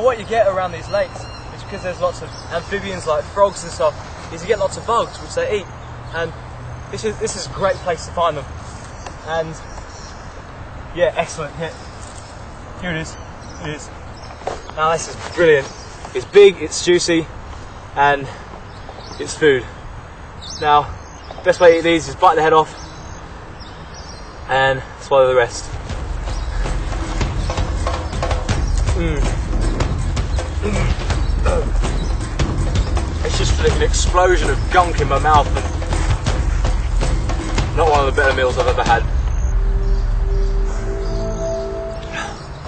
Now what you get around these lakes is, because there's lots of amphibians like frogs and stuff, is you get lots of bugs which they eat, and this is a great place to find them. And yeah, excellent hit. Here it is. It is. Now this is brilliant. It's big, it's juicy, and it's food. Now, best way to eat these is bite the head off and swallow the rest. It's just like an explosion of gunk in my mouth, and not one of the better meals I've ever had.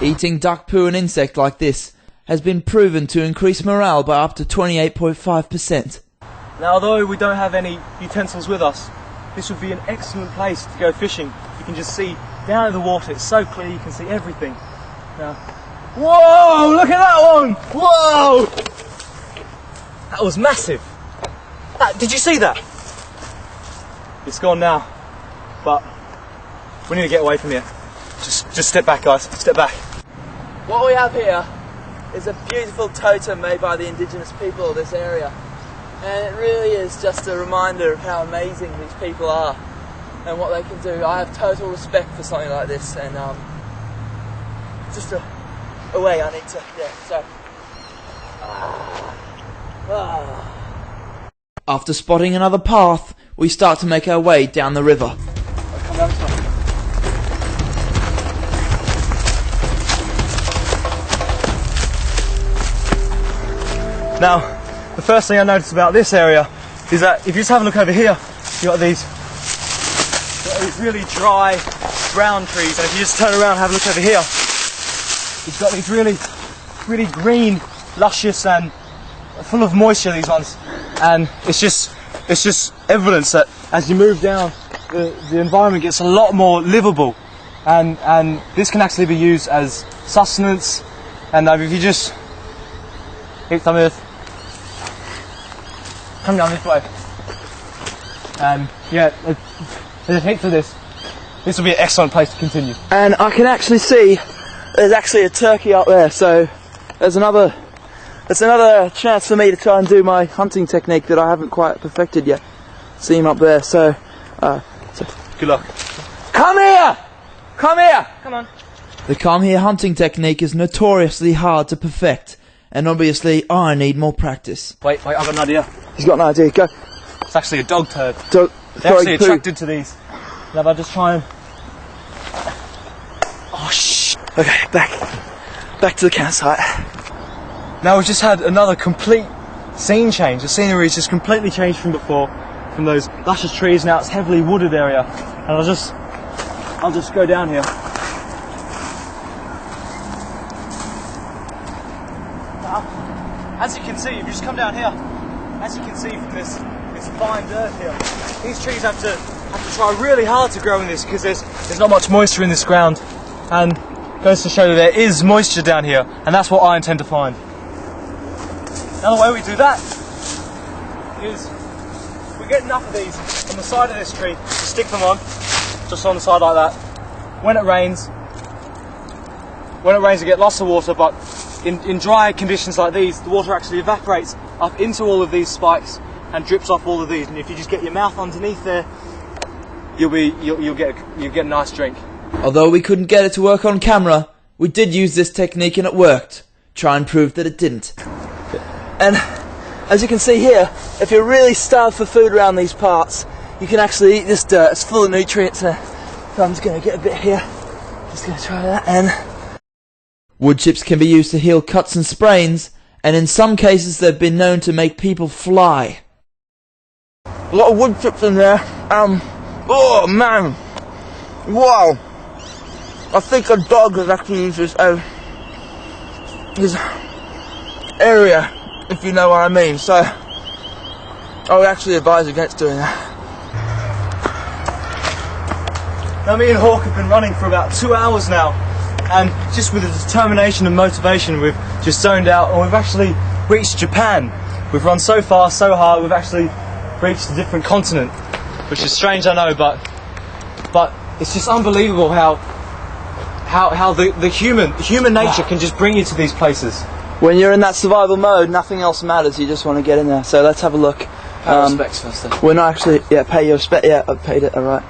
Eating duck poo and insect like this has been proven to increase morale by up to 28.5%. Now, although we don't have any utensils with us, this would be an excellent place to go fishing. You can just see down in the water, it's so clear you can see everything. Now, whoa, look at that one! Whoa! That was massive. Did you see that? It's gone now, but we need to get away from here. Just step back, guys, step back. What we have here is a beautiful totem made by the indigenous people of this area. And it really is just a reminder of how amazing these people are and what they can do. I have total respect for something like this, and just a way I need to, After spotting another path, we start to make our way down the river. Come down this way. Now, the first thing I noticed about this area is that if you just have a look over here, you've got these really dry brown trees, and if you just turn around and have a look over here, you've got these really green, luscious and full of moisture, these ones. And it's just evidence that as you move down, the environment gets a lot more livable, and this can actually be used as sustenance. And if you just hit some of this, come down this way, and yeah, there's heaps of this. This will be an excellent place to continue. And I can actually see there's actually a turkey up there, so there's another chance for me to try and do my hunting technique that I haven't quite perfected yet. See him up there, so good luck. Come here! Come here! Come on. The come here hunting technique is notoriously hard to perfect, and obviously I need more practice. Wait, I've got an idea. He's got an idea, go. It's actually a dog turd. They're actually attracted to these. Now if I just try and... Oh shh! Okay, back to the campsite. Now we've just had another complete scene change. The scenery has just completely changed from before, from those luscious trees. Now it's heavily wooded area, and I'll just go down here. Now, as you can see, if you just come down here, as you can see from this fine dirt here, these trees have to try really hard to grow in this, because there's not much moisture in this ground, and it goes to show that there is moisture down here, and that's what I intend to find. Now the way we do that is we get enough of these on the side of this tree to stick them on, just on the side like that. When it rains we get lots of water, but in dry conditions like these, the water actually evaporates up into all of these spikes and drips off all of these. And if you just get your mouth underneath there, you'll get a nice drink. Although we couldn't get it to work on camera, we did use this technique and it worked. Try and prove that it didn't. And as you can see here, if you're really starved for food around these parts, you can actually eat this dirt. It's full of nutrients. So I'm just going to get a bit here. Just going to try that. And wood chips can be used to heal cuts and sprains, and in some cases they've been known to make people fly. A lot of wood chips in there. Oh man! Wow! I think a dog has actually used this as his area, if you know what I mean. So I would actually advise against doing that. Now me and Hawk have been running for about 2 hours now, and just with the determination and motivation we've just zoned out, and we've actually reached Japan. We've run so fast, so hard, we've actually reached a different continent, which is strange, I know, but it's just unbelievable how the human nature can just bring you to these places. when you're in that survival mode, nothing else matters. You just want to get in there. So let's have a look. Pay respects first then. We're not actually, pay your respect. Yeah, I've paid it. All right.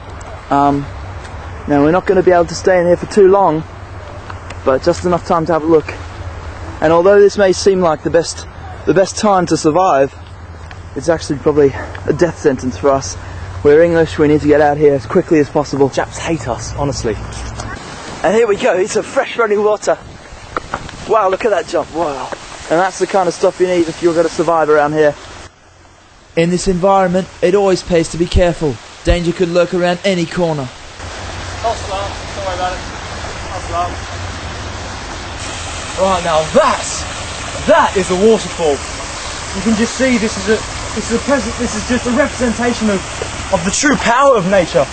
Now we're not going to be able to stay in here for too long, but just enough time to have a look. And although this may seem like the best time to survive, it's actually probably a death sentence for us. We're English. We need to get out here as quickly as possible. Japs hate us, honestly. And here we go. It's a fresh running water. Wow, look at that jump. Wow. And that's the kind of stuff you need if you're going to survive around here. In this environment, it always pays to be careful. Danger could lurk around any corner. False alarm, don't worry about it. False alarm. Right, now that is a waterfall. You can just see this is just a representation of the true power of nature.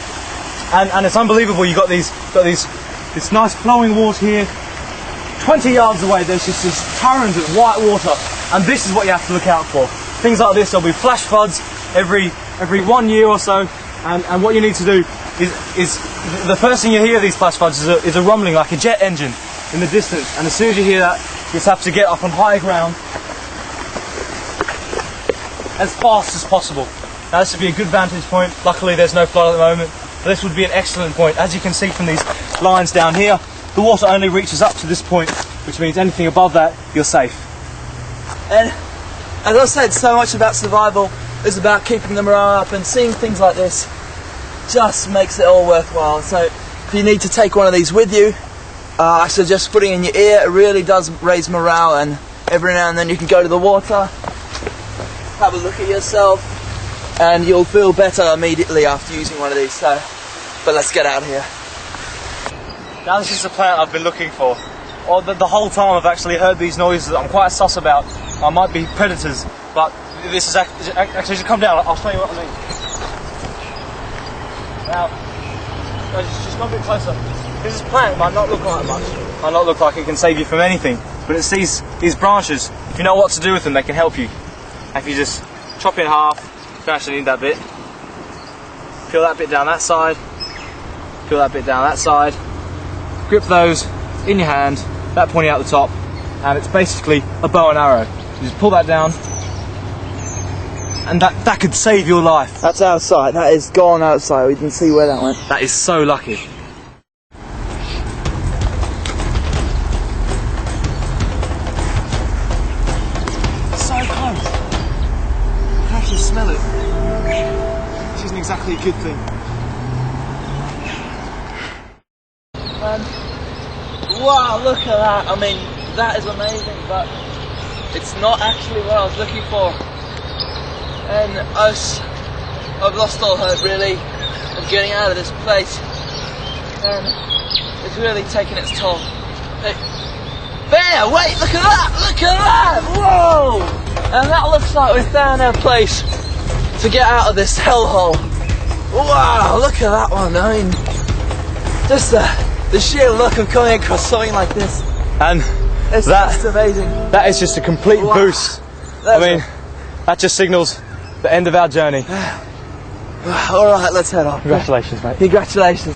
And it's unbelievable. You've got this nice flowing water here. 20 yards away there's just this torrent of white water, and this is what you have to look out for. Things like this, there'll be flash floods every 1 year or so, and what you need to do is the first thing you hear of these flash floods is a rumbling like a jet engine in the distance, and as soon as you hear that, you just have to get up on high ground as fast as possible. Now this would be a good vantage point. Luckily there's no flood at the moment, but this would be an excellent point. As you can see from these lines down here, the water only reaches up to this point, which means anything above that, you're safe. And as I said, so much about survival is about keeping the morale up, and seeing things like this just makes it all worthwhile. So if you need to take one of these with you, I suggest putting it in your ear. It really does raise morale, and every now and then you can go to the water, have a look at yourself, and you'll feel better immediately after using one of these. So, but let's get out of here. Now this is the plant I've been looking for. The whole time I've actually heard these noises that I'm quite sus about. I might be predators, but this is actually, just come down, I'll show you what I mean. Now, just go a bit closer. This plant might not look like much, might not look like it can save you from anything, but it's these branches, if you know what to do with them, they can help you. If you just chop it in half, you don't actually need that bit. Peel that bit down that side, peel that bit down that side, grip those in your hand, that pointing out the top, and it's basically a bow and arrow. You just pull that down, and that could save your life. That's outside. That is gone outside. We didn't see where that went. That is so lucky. So close. I can actually smell it. Which isn't exactly a good thing. Wow, look at that. I mean, that is amazing, but it's not actually what I was looking for. And I've lost all hope, really, of getting out of this place. And it's really taken its toll. Hey, there, wait, look at that, look at that, whoa! And that looks like we found our place to get out of this hellhole. Wow, look at that one. I mean, just the sheer luck of coming across something like this. And it's just amazing. That is just a complete boost. I mean, that just signals the end of our journey. Alright, let's head on. Congratulations, mate. Congratulations.